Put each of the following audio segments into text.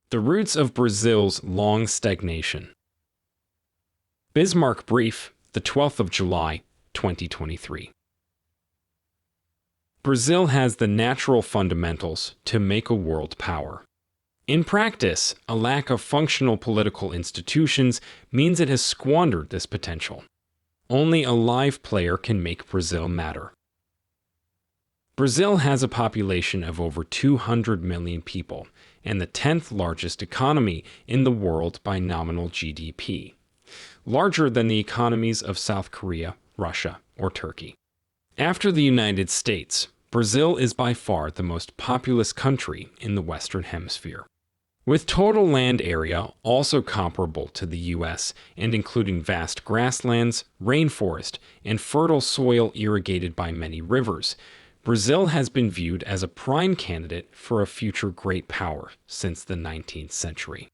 The roots of Brazil's long stagnation. Bismarck Brief, the 12th of July, 2023. Brazil has the natural fundamentals to make a world power. In practice, a lack of functional political institutions means it has squandered this potential. Only a live player can make Brazil matter. Brazil has a population of over 200 million people and the 10th largest economy in the world by nominal GDP, larger than the economies of South Korea, Russia, or Turkey. After the United States, Brazil is by far the most populous country in the Western Hemisphere. With total land area also comparable to the U.S. and including vast grasslands, rainforest, and fertile soil irrigated by many rivers, Brazil has been viewed as a prime candidate for a future great power since the 19th century.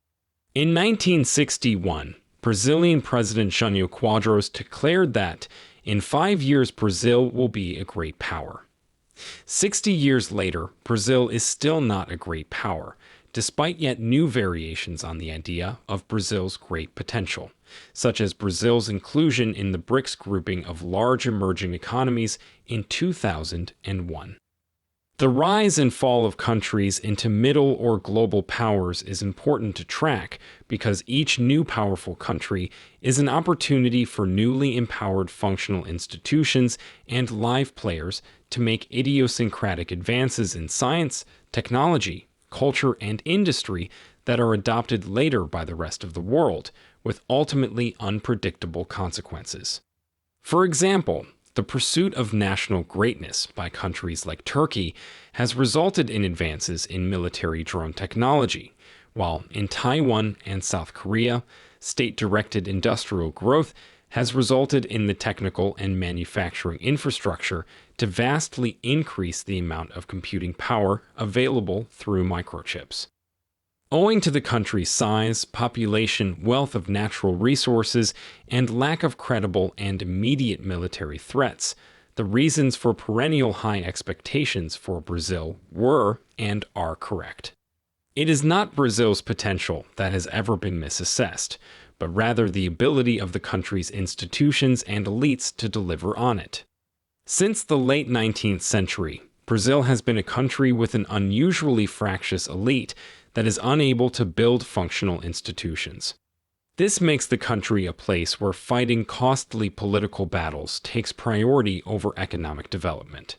In 1961, Brazilian President Jânio Quadros declared that in 5 years Brazil will be a great power. 60 years later, Brazil is still not a great power, despite yet new variations on the idea of Brazil's great potential, such as Brazil's inclusion in the BRICS grouping of large emerging economies in 2001. The rise and fall of countries into middle or global powers is important to track because each new powerful country is an opportunity for newly empowered functional institutions and live players to make idiosyncratic advances in science, technology, culture, and industry that are adopted later by the rest of the world, with ultimately unpredictable consequences. For example, the pursuit of national greatness by countries like Turkey has resulted in advances in military drone technology, while in Taiwan and South Korea, state-directed industrial growth has resulted in the technical and manufacturing infrastructure to vastly increase the amount of computing power available through microchips. Owing to the country's size, population, wealth of natural resources, and lack of credible and immediate military threats, the reasons for perennial high expectations for Brazil were and are correct. It is not Brazil's potential that has ever been misassessed, but rather the ability of the country's institutions and elites to deliver on it. Since the late 19th century, Brazil has been a country with an unusually fractious elite that is unable to build functional institutions. This makes the country a place where fighting costly political battles takes priority over economic development.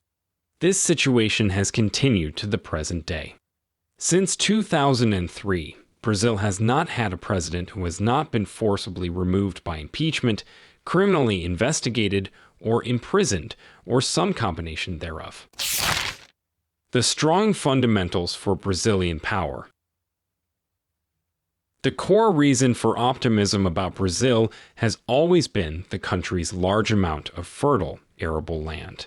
This situation has continued to the present day. Since 2003, Brazil has not had a president who has not been forcibly removed by impeachment, criminally investigated, or imprisoned, or some combination thereof. The strong fundamentals for Brazilian power. The core reason for optimism about Brazil has always been the country's large amount of fertile, arable land.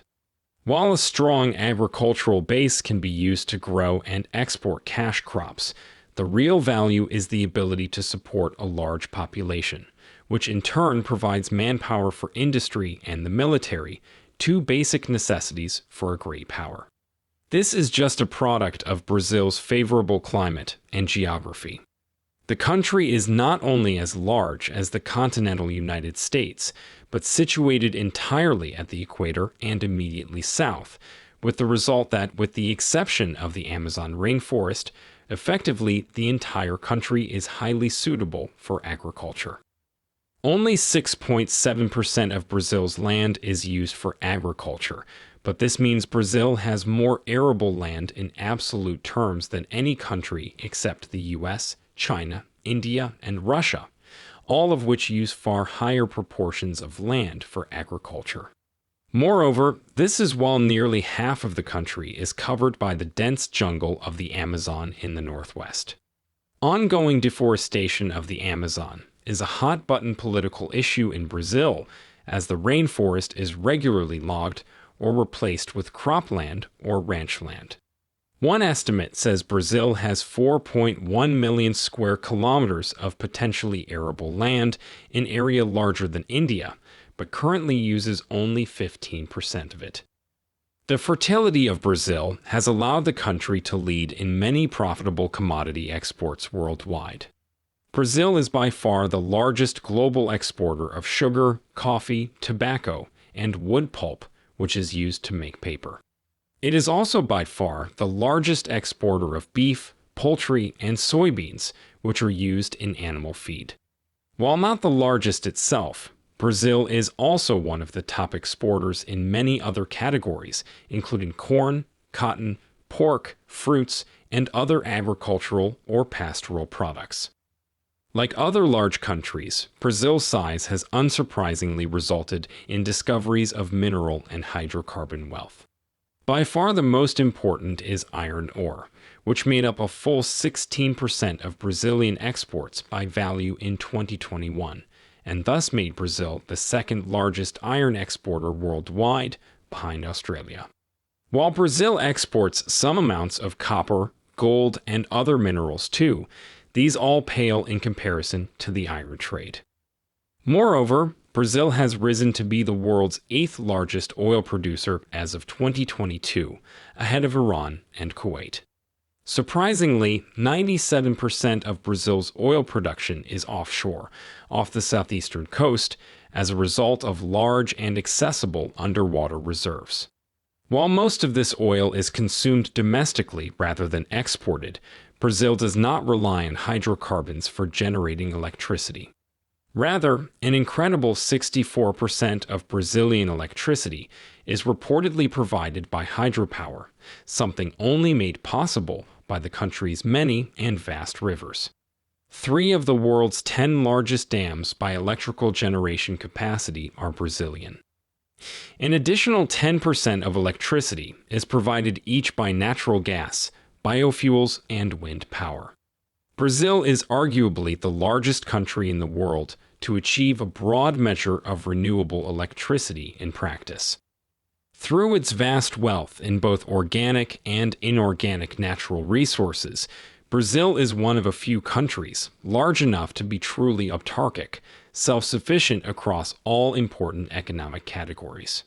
While a strong agricultural base can be used to grow and export cash crops, the real value is the ability to support a large population, which in turn provides manpower for industry and the military, two basic necessities for a great power. This is just a product of Brazil's favorable climate and geography. The country is not only as large as the continental United States, but situated entirely at the equator and immediately south, with the result that, with the exception of the Amazon rainforest, effectively the entire country is highly suitable for agriculture. Only 6.7% of Brazil's land is used for agriculture, but this means Brazil has more arable land in absolute terms than any country except the US, China, India, and Russia, all of which use far higher proportions of land for agriculture. Moreover, this is while nearly half of the country is covered by the dense jungle of the Amazon in the northwest. Ongoing deforestation of the Amazon is a hot-button political issue in Brazil, as the rainforest is regularly logged or replaced with cropland or ranch land. One estimate says Brazil has 4.1 million square kilometers of potentially arable land, an area larger than India, but currently uses only 15% of it. The fertility of Brazil has allowed the country to lead in many profitable commodity exports worldwide. Brazil is by far the largest global exporter of sugar, coffee, tobacco, and wood pulp, which is used to make paper. It is also by far the largest exporter of beef, poultry, and soybeans, which are used in animal feed. While not the largest itself, Brazil is also one of the top exporters in many other categories, including corn, cotton, pork, fruits, and other agricultural or pastoral products. Like other large countries, Brazil's size has unsurprisingly resulted in discoveries of mineral and hydrocarbon wealth. By far the most important is iron ore, which made up a full 16% of Brazilian exports by value in 2021, and thus made Brazil the second largest iron exporter worldwide, behind Australia. While Brazil exports some amounts of copper, gold, and other minerals too, these all pale in comparison to the iron trade. Moreover, Brazil has risen to be the world's 8th largest oil producer as of 2022, ahead of Iran and Kuwait. Surprisingly, 97% of Brazil's oil production is offshore, off the southeastern coast, as a result of large and accessible underwater reserves. While most of this oil is consumed domestically rather than exported, Brazil does not rely on hydrocarbons for generating electricity. Rather, an incredible 64% of Brazilian electricity is reportedly provided by hydropower, something only made possible by the country's many and vast rivers. 3 of the world's 10 largest dams by electrical generation capacity are Brazilian. An additional 10% of electricity is provided each by natural gas, biofuels, and wind power. Brazil is arguably the largest country in the world to achieve a broad measure of renewable electricity in practice. Through its vast wealth in both organic and inorganic natural resources, Brazil is one of a few countries large enough to be truly autarkic, self-sufficient across all important economic categories.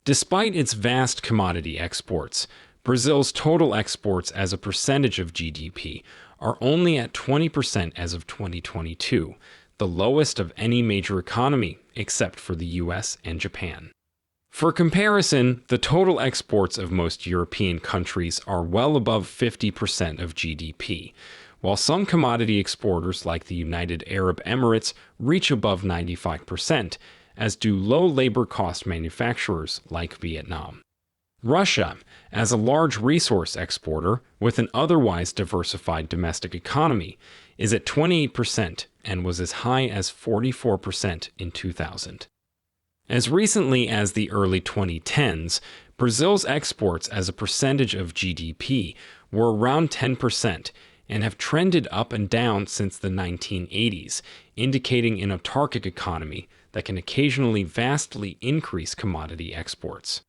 Despite its vast commodity exports, Brazil's total exports as a percentage of GDP are only at 20% as of 2022, the lowest of any major economy except for the US and Japan. For comparison, the total exports of most European countries are well above 50% of GDP, while some commodity exporters like the United Arab Emirates reach above 95%, as do low labor cost manufacturers like Vietnam. Russia, as a large resource exporter with an otherwise diversified domestic economy, is at 28% and was as high as 44% in 2000. As recently as the early 2010s, Brazil's exports as a percentage of GDP were around 10% and have trended up and down since the 1980s, indicating an autarkic economy that can occasionally vastly increase commodity exports.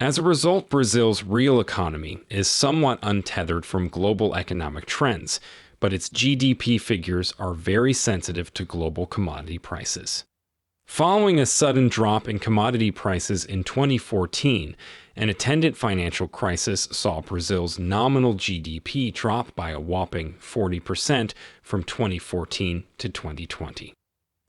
As a result, Brazil's real economy is somewhat untethered from global economic trends, but its GDP figures are very sensitive to global commodity prices. Following a sudden drop in commodity prices in 2014, an attendant financial crisis saw Brazil's nominal GDP drop by a whopping 40% from 2014 to 2020.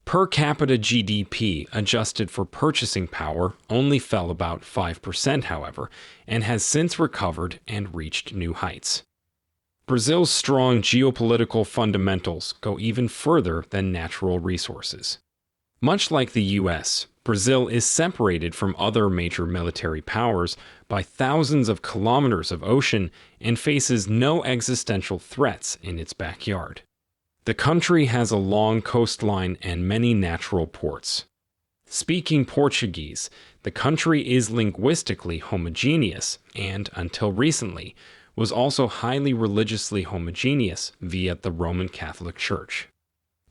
Per capita GDP adjusted for purchasing power only fell about 5%, however, and has since recovered and reached new heights. Brazil's strong geopolitical fundamentals go even further than natural resources. Much like the US, Brazil is separated from other major military powers by thousands of kilometers of ocean and faces no existential threats in its backyard. The country has a long coastline and many natural ports. Speaking Portuguese, the country is linguistically homogeneous and, until recently, was also highly religiously homogeneous via the Roman Catholic Church.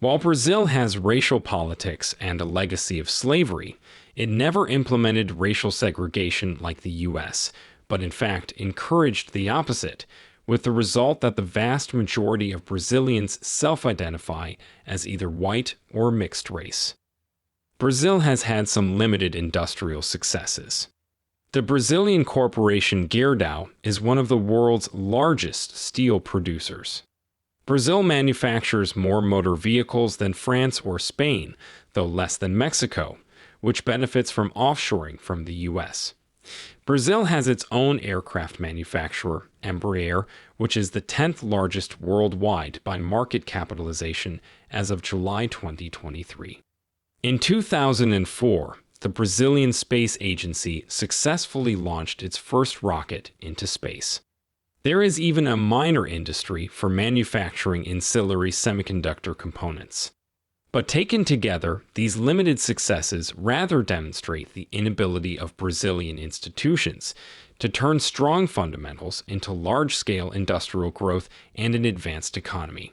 While Brazil has racial politics and a legacy of slavery, it never implemented racial segregation like the US, but in fact encouraged the opposite, with the result that the vast majority of Brazilians self-identify as either white or mixed race. Brazil has had some limited industrial successes. The Brazilian corporation Gerdau is one of the world's largest steel producers. Brazil manufactures more motor vehicles than France or Spain, though less than Mexico, which benefits from offshoring from the U.S. Brazil has its own aircraft manufacturer, Embraer, which is the 10th largest worldwide by market capitalization as of July 2023. In 2004, the Brazilian Space Agency successfully launched its first rocket into space. There is even a minor industry for manufacturing ancillary semiconductor components. But taken together, these limited successes rather demonstrate the inability of Brazilian institutions to turn strong fundamentals into large-scale industrial growth and an advanced economy.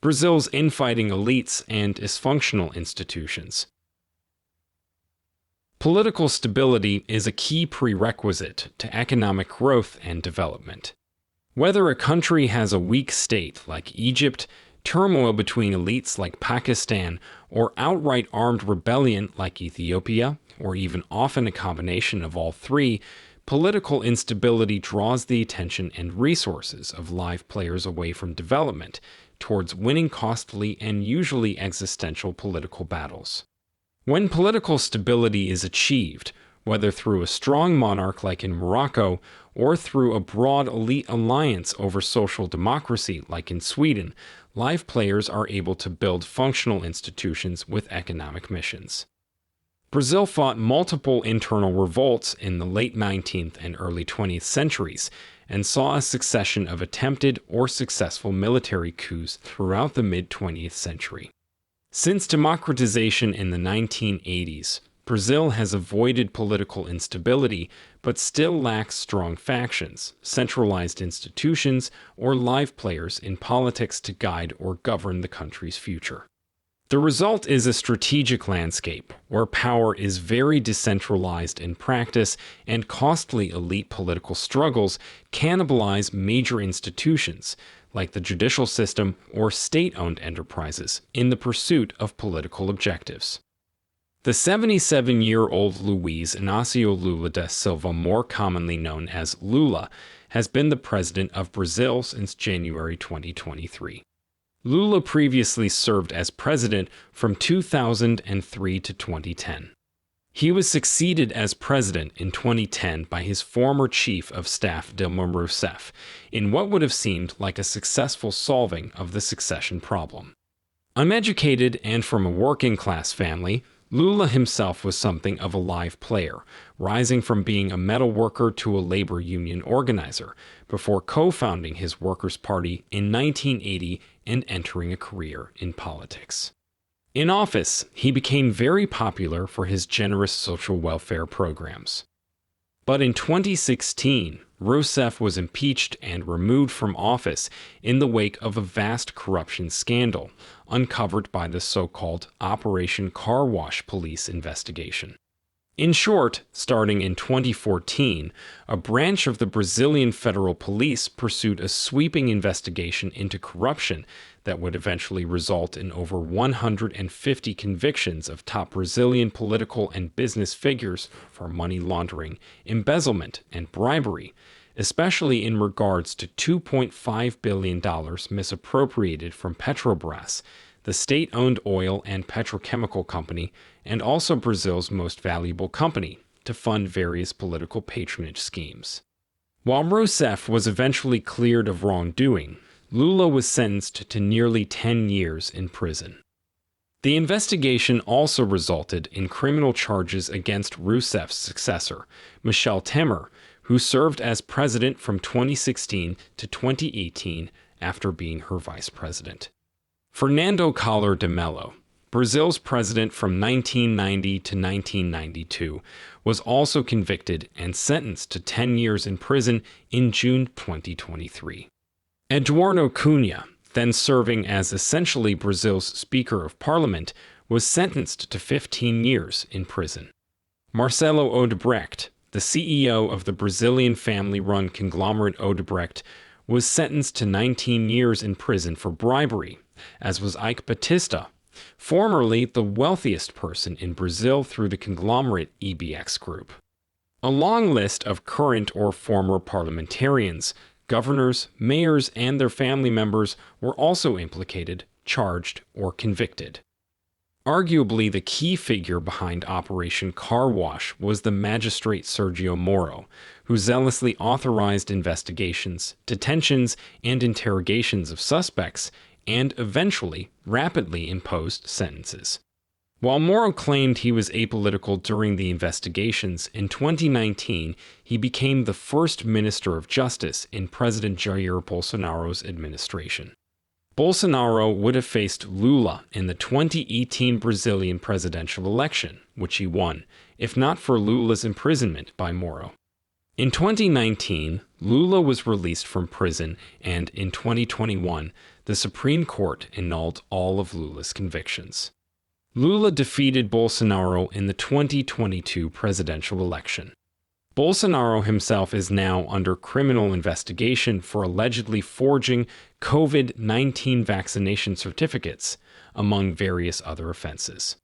Brazil's infighting elites and dysfunctional institutions. Political stability is a key prerequisite to economic growth and development. Whether a country has a weak state like Egypt, turmoil between elites like Pakistan, or outright armed rebellion like Ethiopia, or even often a combination of all three, political instability draws the attention and resources of live players away from development towards winning costly and usually existential political battles. When political stability is achieved, whether through a strong monarch like in Morocco or through a broad elite alliance over social democracy like in Sweden, live players are able to build functional institutions with economic missions. Brazil fought multiple internal revolts in the late 19th and early 20th centuries and saw a succession of attempted or successful military coups throughout the mid-20th century. Since democratization in the 1980s, Brazil has avoided political instability but still lacks strong factions, centralized institutions, or live players in politics to guide or govern the country's future. The result is a strategic landscape where power is very decentralized in practice and costly elite political struggles cannibalize major institutions like the judicial system or state-owned enterprises in the pursuit of political objectives. The 77-year-old Luiz Inácio Lula da Silva, more commonly known as Lula, has been the president of Brazil since January 2023. Lula previously served as president from 2003 to 2010. He was succeeded as president in 2010 by his former chief of staff Dilma Rousseff, in what would have seemed like a successful solving of the succession problem. Uneducated and from a working-class family, Lula himself was something of a live player, rising from being a metal worker to a labor union organizer, before co-founding his Workers' Party in 1980 and entering a career in politics. In office, he became very popular for his generous social welfare programs. But in 2016, Rousseff was impeached and removed from office in the wake of a vast corruption scandal uncovered by the so-called Operation Car Wash Police investigation. In short, starting in 2014, a branch of the Brazilian Federal Police pursued a sweeping investigation into corruption that would eventually result in over 150 convictions of top Brazilian political and business figures for money laundering, embezzlement, and bribery, especially in regards to $2.5 billion misappropriated from Petrobras, the state-owned oil and petrochemical company, and also Brazil's most valuable company, to fund various political patronage schemes. While Rousseff was eventually cleared of wrongdoing, Lula was sentenced to nearly 10 years in prison. The investigation also resulted in criminal charges against Rousseff's successor, Michel Temer, who served as president from 2016 to 2018 after being her vice president. Fernando Collor de Mello, Brazil's president from 1990 to 1992, was also convicted and sentenced to 10 years in prison in June 2023. Eduardo Cunha, then serving as essentially Brazil's Speaker of Parliament, was sentenced to 15 years in prison. Marcelo Odebrecht, the CEO of the Brazilian family-run conglomerate Odebrecht, was sentenced to 19 years in prison for bribery, as was Ike Batista, formerly the wealthiest person in Brazil through the conglomerate EBX Group. A long list of current or former parliamentarians, governors, mayors, and their family members were also implicated, charged, or convicted. Arguably, the key figure behind Operation Car Wash was the magistrate Sergio Moro, who zealously authorized investigations, detentions, and interrogations of suspects, and eventually rapidly imposed sentences. While Moro claimed he was apolitical during the investigations, in 2019 he became the first Minister of Justice in President Jair Bolsonaro's administration. Bolsonaro would have faced Lula in the 2018 Brazilian presidential election, which he won, if not for Lula's imprisonment by Moro. In 2019, Lula was released from prison, and in 2021, the Supreme Court annulled all of Lula's convictions. Lula defeated Bolsonaro in the 2022 presidential election. Bolsonaro himself is now under criminal investigation for allegedly forging COVID-19 vaccination certificates, among various other offenses.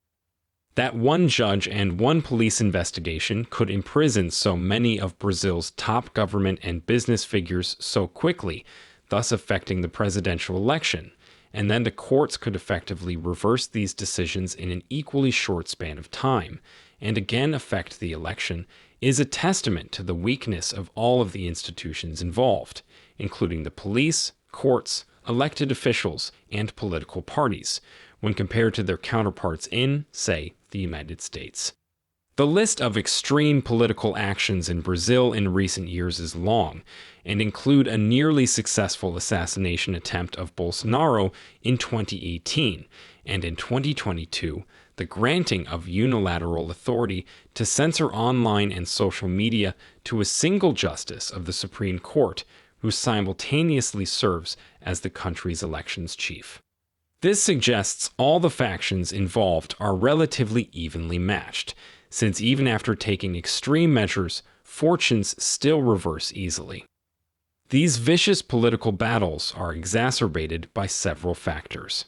That one judge and one police investigation could imprison so many of Brazil's top government and business figures so quickly, thus affecting the presidential election, and then the courts could effectively reverse these decisions in an equally short span of time, and again affect the election, is a testament to the weakness of all of the institutions involved, including the police, courts, elected officials, and political parties, when compared to their counterparts in, say, the United States. The list of extreme political actions in Brazil in recent years is long, and include a nearly successful assassination attempt of Bolsonaro in 2018, and in 2022, the granting of unilateral authority to censor online and social media to a single justice of the Supreme Court, who simultaneously serves as the country's elections chief. This suggests all the factions involved are relatively evenly matched, since even after taking extreme measures, fortunes still reverse easily. These vicious political battles are exacerbated by several factors.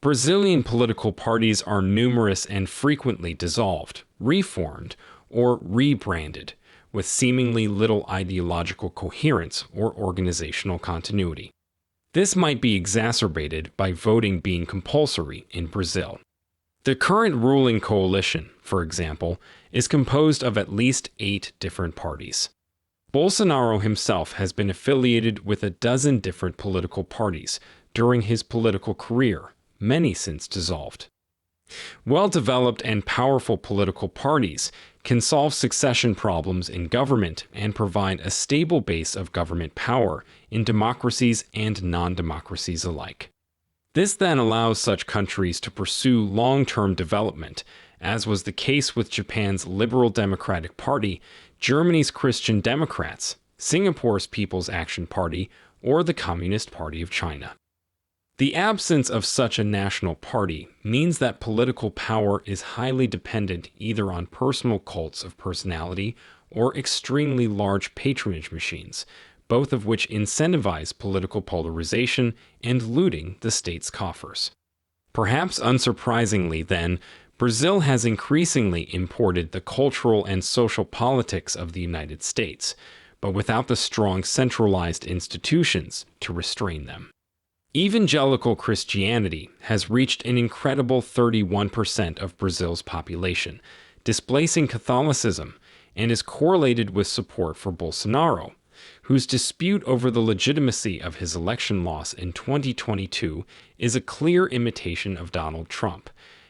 Brazilian political parties are numerous and frequently dissolved, reformed, or rebranded, with seemingly little ideological coherence or organizational continuity. This might be exacerbated by voting being compulsory in Brazil. The current ruling coalition, for example, is composed of at least 8 different parties. Bolsonaro himself has been affiliated with a dozen different political parties during his political career, many since dissolved. Well-developed and powerful political parties can solve succession problems in government and provide a stable base of government power in democracies and non-democracies alike. This then allows such countries to pursue long-term development, as was the case with Japan's Liberal Democratic Party, Germany's Christian Democrats, Singapore's People's Action Party, or the Communist Party of China. The absence of such a national party means that political power is highly dependent either on personal cults of personality or extremely large patronage machines, both of which incentivize political polarization and looting the state's coffers. Perhaps unsurprisingly, then, Brazil has increasingly imported the cultural and social politics of the United States, but without the strong centralized institutions to restrain them. Evangelical Christianity has reached an incredible 31% of Brazil's population, displacing Catholicism, and is correlated with support for Bolsonaro, whose dispute over the legitimacy of his election loss in 2022 is a clear imitation of Donald Trump,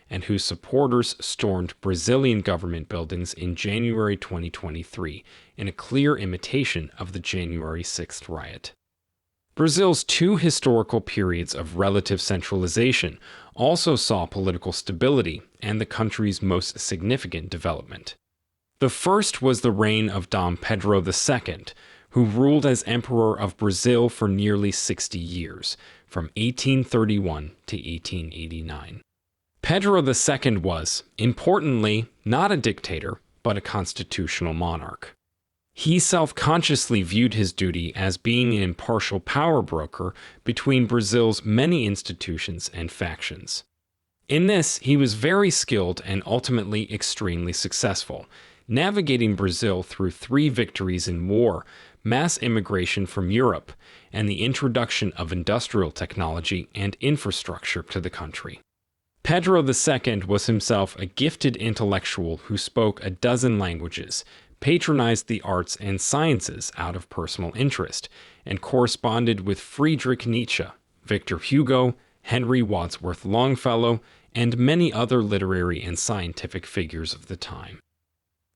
and whose supporters stormed Brazilian government buildings in January 2023 in a clear imitation of the January 6th riot. Brazil's 2 historical periods of relative centralization also saw political stability and the country's most significant development. The first was the reign of Dom Pedro II, who ruled as Emperor of Brazil for nearly 60 years, from 1831 to 1889. Pedro II was, importantly, not a dictator, but a constitutional monarch. He self-consciously viewed his duty as being an impartial power broker between Brazil's many institutions and factions. In this, he was very skilled and ultimately extremely successful, navigating Brazil through 3 victories in war, mass immigration from Europe, and the introduction of industrial technology and infrastructure to the country. Pedro II was himself a gifted intellectual who spoke a dozen languages, patronized the arts and sciences out of personal interest, and corresponded with Friedrich Nietzsche, Victor Hugo, Henry Wadsworth Longfellow, and many other literary and scientific figures of the time.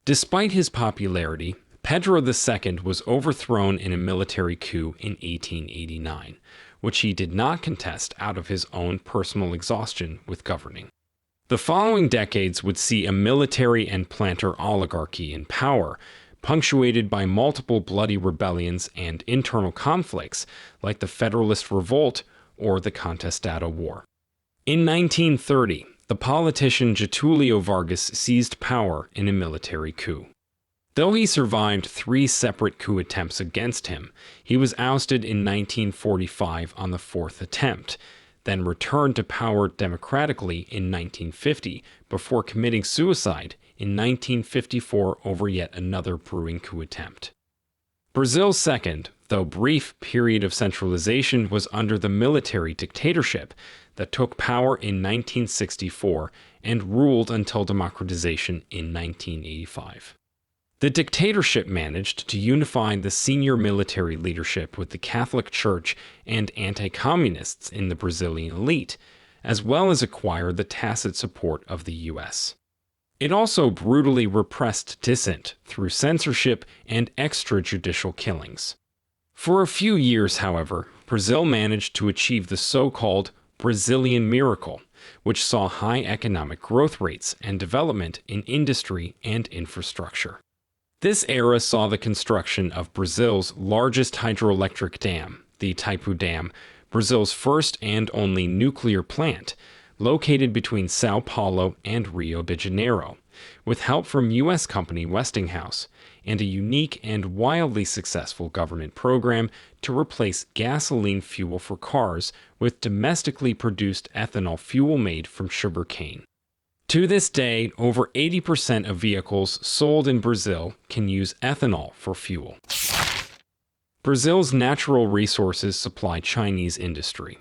Despite his popularity, Pedro II was overthrown in a military coup in 1889, which he did not contest out of his own personal exhaustion with governing. The following decades would see a military and planter oligarchy in power, punctuated by multiple bloody rebellions and internal conflicts like the Federalist Revolt or the Contestado War. In 1930, the politician Getulio Vargas seized power in a military coup. Though he survived 3 separate coup attempts against him, he was ousted in 1945 on the 4th attempt, then returned to power democratically in 1950 before committing suicide in 1954 over yet another brewing coup attempt. Brazil's second, though brief, period of centralization was under the military dictatorship that took power in 1964 and ruled until democratization in 1985. The dictatorship managed to unify the senior military leadership with the Catholic Church and anti-communists in the Brazilian elite, as well as acquire the tacit support of the U.S. It also brutally repressed dissent through censorship and extrajudicial killings. For a few years, however, Brazil managed to achieve the so-called Brazilian miracle, which saw high economic growth rates and development in industry and infrastructure. This era saw the construction of Brazil's largest hydroelectric dam, the Itaipu Dam, Brazil's first and only nuclear plant, located between Sao Paulo and Rio de Janeiro, with help from U.S. company Westinghouse, and a unique and wildly successful government program to replace gasoline fuel for cars with domestically produced ethanol fuel made from sugarcane. To this day, over 80% of vehicles sold in Brazil can use ethanol for fuel. Brazil's natural resources supply Chinese industry.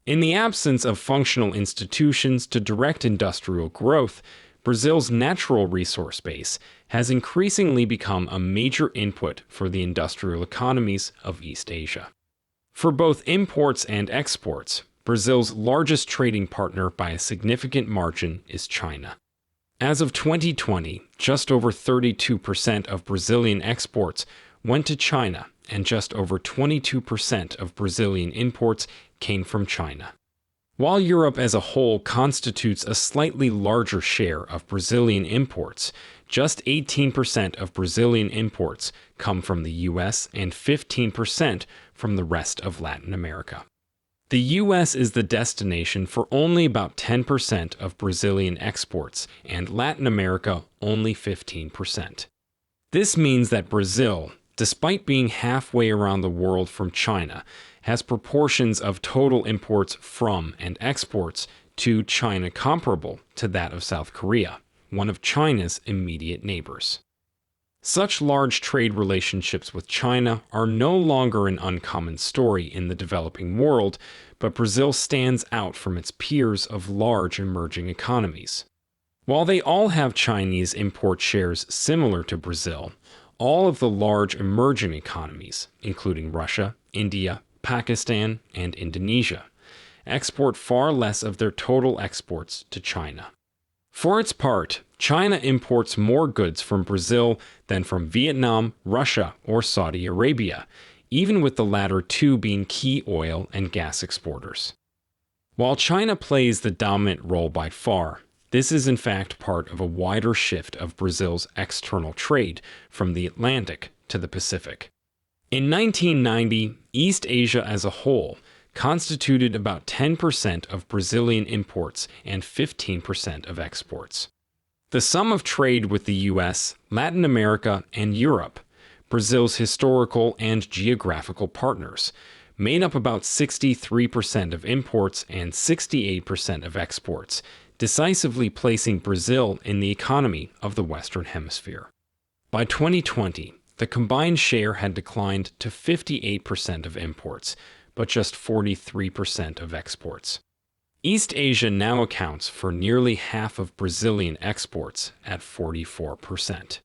In the absence of functional institutions to direct industrial growth, Brazil's natural resource base has increasingly become a major input for the industrial economies of East Asia. For both imports and exports, Brazil's largest trading partner by a significant margin is China. As of 2020, just over 32% of Brazilian exports went to China, and just over 22% of Brazilian imports came from China. While Europe as a whole constitutes a slightly larger share of Brazilian imports, just 18% of Brazilian imports come from the US and 15% from the rest of Latin America. The U.S. is the destination for only about 10% of Brazilian exports, and Latin America only 15%. This means that Brazil, despite being halfway around the world from China, has proportions of total imports from and exports to China comparable to that of South Korea, one of China's immediate neighbors. Such large trade relationships with China are no longer an uncommon story in the developing world, but Brazil stands out from its peers of large emerging economies. While they all have Chinese import shares similar to Brazil, all of the large emerging economies, including Russia, India, Pakistan, and Indonesia, export far less of their total exports to China. For its part, China imports more goods from Brazil than from Vietnam, Russia, or Saudi Arabia, even with the latter two being key oil and gas exporters. While China plays the dominant role by far, this is in fact part of a wider shift of Brazil's external trade from the Atlantic to the Pacific. In 1990, East Asia as a whole constituted about 10% of Brazilian imports and 15% of exports. The sum of trade with the US, Latin America, and Europe, Brazil's historical and geographical partners, made up about 63% of imports and 68% of exports, decisively placing Brazil in the economy of the Western Hemisphere. By 2020, the combined share had declined to 58% of imports, but just 43% of exports. East Asia now accounts for nearly half of Brazilian exports at 44%.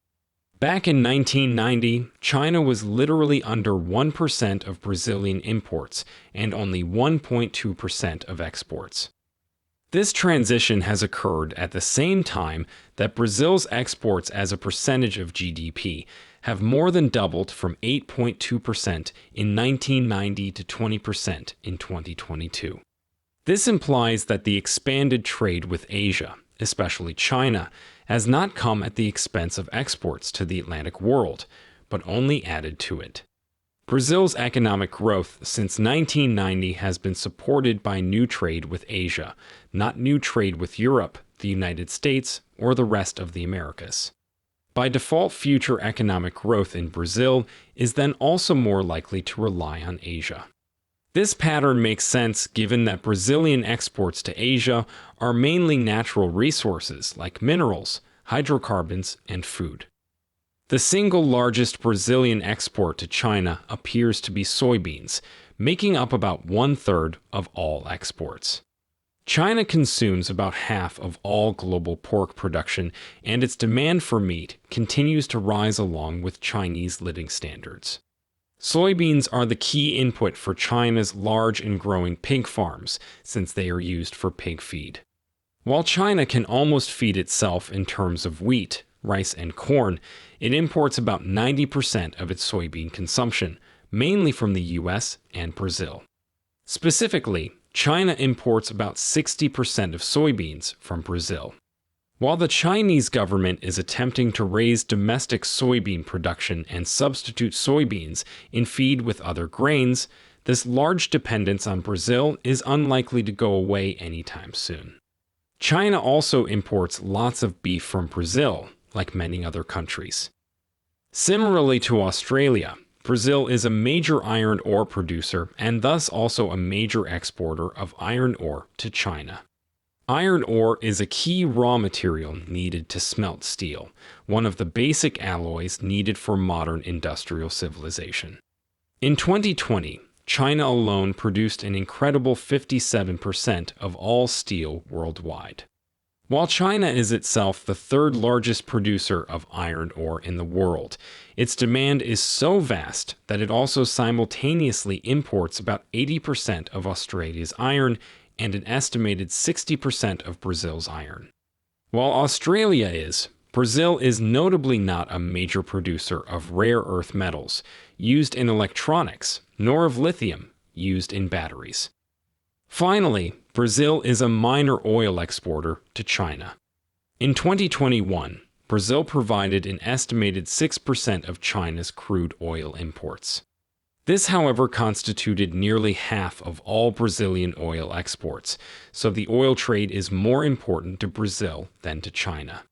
Back in 1990, China was literally under 1% of Brazilian imports and only 1.2% of exports. This transition has occurred at the same time that Brazil's exports as a percentage of GDP have more than doubled from 8.2% in 1990 to 20% in 2022. This implies that the expanded trade with Asia, especially China, has not come at the expense of exports to the Atlantic world, but only added to it. Brazil's economic growth since 1990 has been supported by new trade with Asia, not new trade with Europe, the United States, or the rest of the Americas. By default, future economic growth in Brazil is then also more likely to rely on Asia. This pattern makes sense given that Brazilian exports to Asia are mainly natural resources like minerals, hydrocarbons, and food. The single largest Brazilian export to China appears to be soybeans, making up about 1/3 of all exports. China consumes about half of all global pork production, and its demand for meat continues to rise along with Chinese living standards. Soybeans are the key input for China's large and growing pig farms, since they are used for pig feed. While China can almost feed itself in terms of wheat, rice, and corn, it imports about 90% of its soybean consumption, mainly from the US and Brazil. Specifically, China imports about 60% of soybeans from Brazil. While the Chinese government is attempting to raise domestic soybean production and substitute soybeans in feed with other grains, this large dependence on Brazil is unlikely to go away anytime soon. China also imports lots of beef from Brazil, like many other countries. Similarly to Australia, Brazil is a major iron ore producer and thus also a major exporter of iron ore to China. Iron ore is a key raw material needed to smelt steel, one of the basic alloys needed for modern industrial civilization. In 2020, China alone produced an incredible 57% of all steel worldwide. While China is itself the third largest producer of iron ore in the world, its demand is so vast that it also simultaneously imports about 80% of Australia's iron and an estimated 60% of Brazil's iron. While Australia is, Brazil is notably not a major producer of rare earth metals used in electronics, nor of lithium used in batteries. Finally, Brazil is a minor oil exporter to China. In 2021, Brazil provided an estimated 6% of China's crude oil imports. This, however, constituted nearly half of all Brazilian oil exports, so the oil trade is more important to Brazil than to China.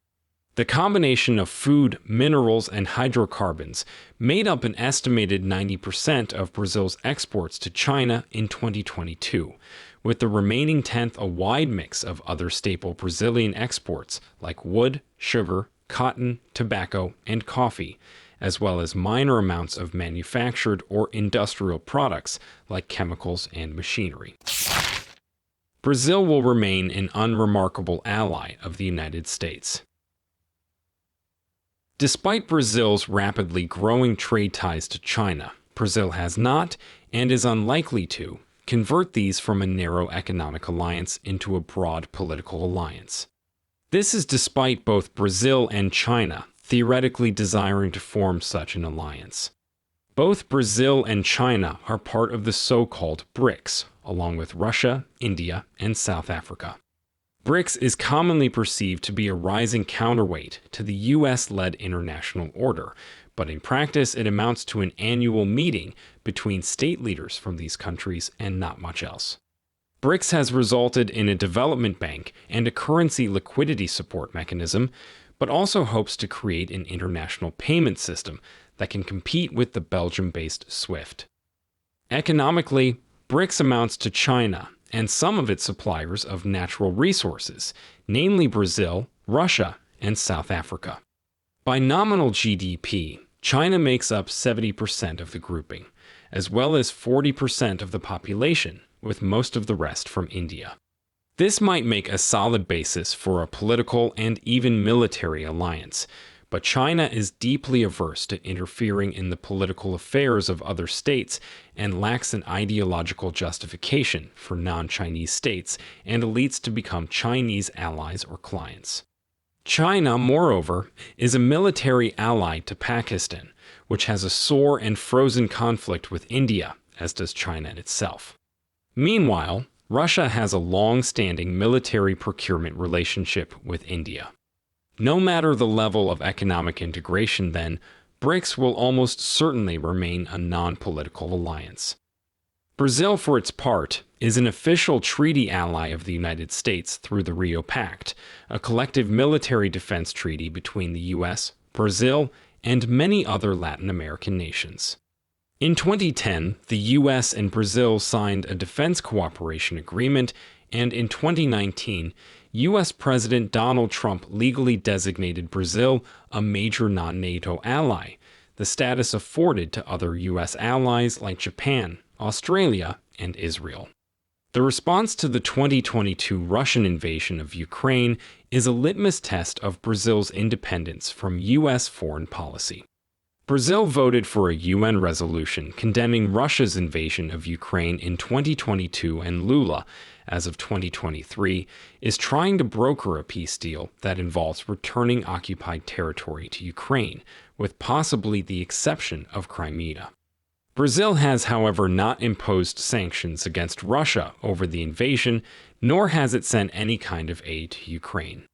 The combination of food, minerals, and hydrocarbons made up an estimated 90% of Brazil's exports to China in 2022, with the remaining tenth a wide mix of other staple Brazilian exports like wood, sugar, cotton, tobacco, and coffee, as well as minor amounts of manufactured or industrial products like chemicals and machinery. Brazil will remain an unremarkable ally of the United States. Despite Brazil's rapidly growing trade ties to China, Brazil has not, and is unlikely to, convert these from a narrow economic alliance into a broad political alliance. This is despite both Brazil and China theoretically desiring to form such an alliance. Both Brazil and China are part of the so-called BRICS, along with Russia, India, and South Africa. BRICS is commonly perceived to be a rising counterweight to the US-led international order, but in practice it amounts to an annual meeting between state leaders from these countries and not much else. BRICS has resulted in a development bank and a currency liquidity support mechanism, but also hopes to create an international payment system that can compete with the Belgium-based SWIFT. Economically, BRICS amounts to China, and some of its suppliers of natural resources, namely Brazil, Russia, and South Africa. By nominal GDP, China makes up 70% of the grouping, as well as 40% of the population, with most of the rest from India. This might make a solid basis for a political and even military alliance, but China is deeply averse to interfering in the political affairs of other states and lacks an ideological justification for non-Chinese states and elites to become Chinese allies or clients. China, moreover, is a military ally to Pakistan, which has a sore and frozen conflict with India, as does China itself. Meanwhile, Russia has a long-standing military procurement relationship with India. No matter the level of economic integration, then, BRICS will almost certainly remain a non-political alliance. Brazil, for its part, is an official treaty ally of the United States through the Rio Pact, a collective military defense treaty between the U.S., Brazil, and many other Latin American nations. In 2010, the U.S. and Brazil signed a defense cooperation agreement, and in 2019, U.S. President Donald Trump legally designated Brazil a major non-NATO ally, the status afforded to other U.S. allies like Japan, Australia, and Israel. The response to the 2022 Russian invasion of Ukraine is a litmus test of Brazil's independence from U.S. foreign policy. Brazil voted for a UN resolution condemning Russia's invasion of Ukraine in 2022, and Lula, as of 2023, is trying to broker a peace deal that involves returning occupied territory to Ukraine, with possibly the exception of Crimea. Brazil has, however, not imposed sanctions against Russia over the invasion, nor has it sent any kind of aid to Ukraine.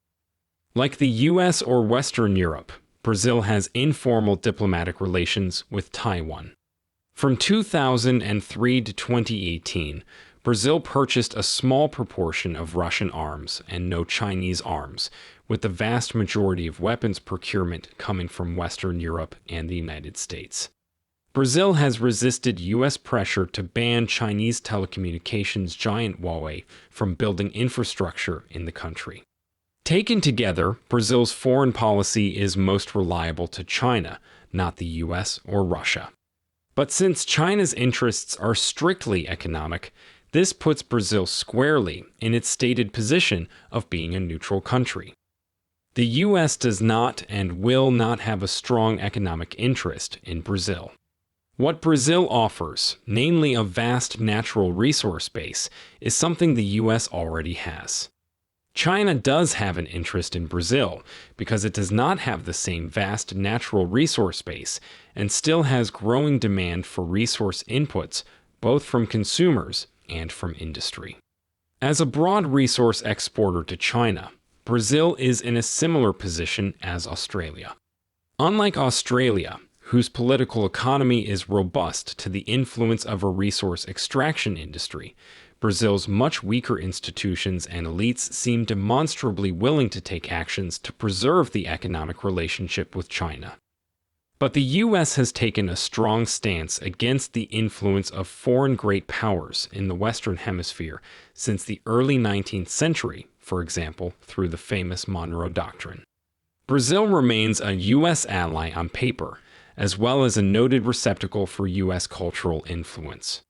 Like the US or Western Europe, Brazil has informal diplomatic relations with Taiwan. From 2003 to 2018, Brazil purchased a small proportion of Russian arms and no Chinese arms, with the vast majority of weapons procurement coming from Western Europe and the United States. Brazil has resisted U.S. pressure to ban Chinese telecommunications giant Huawei from building infrastructure in the country. Taken together, Brazil's foreign policy is most reliable to China, not the U.S. or Russia. But since China's interests are strictly economic, this puts Brazil squarely in its stated position of being a neutral country. The U.S. does not and will not have a strong economic interest in Brazil. What Brazil offers, namely a vast natural resource base, is something the U.S. already has. China does have an interest in Brazil because it does not have the same vast natural resource base and still has growing demand for resource inputs both from consumers and from industry. As a broad resource exporter to China, Brazil is in a similar position as Australia. Unlike Australia, whose political economy is robust to the influence of a resource extraction industry, Brazil's much weaker institutions and elites seem demonstrably willing to take actions to preserve the economic relationship with China. But the U.S. has taken a strong stance against the influence of foreign great powers in the Western Hemisphere since the early 19th century, for example, through the famous Monroe Doctrine. Brazil remains a U.S. ally on paper, as well as a noted receptacle for U.S. cultural influence.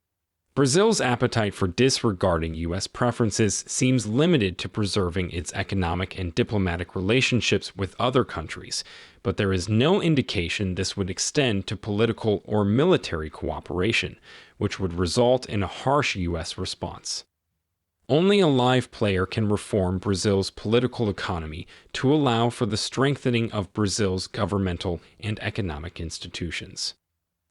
Brazil's appetite for disregarding U.S. preferences seems limited to preserving its economic and diplomatic relationships with other countries, but there is no indication this would extend to political or military cooperation, which would result in a harsh U.S. response. Only a live player can reform Brazil's political economy to allow for the strengthening of Brazil's governmental and economic institutions.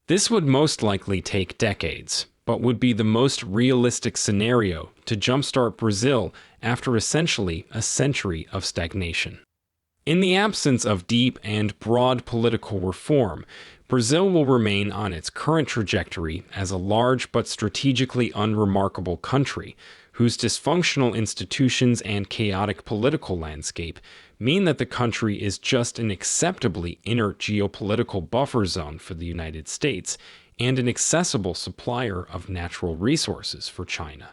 This would most likely take decades, but would be the most realistic scenario to jumpstart Brazil after essentially a century of stagnation. In the absence of deep and broad political reform, Brazil will remain on its current trajectory as a large but strategically unremarkable country whose dysfunctional institutions and chaotic political landscape mean that the country is just an acceptably inert geopolitical buffer zone for the United States and an accessible supplier of natural resources for China.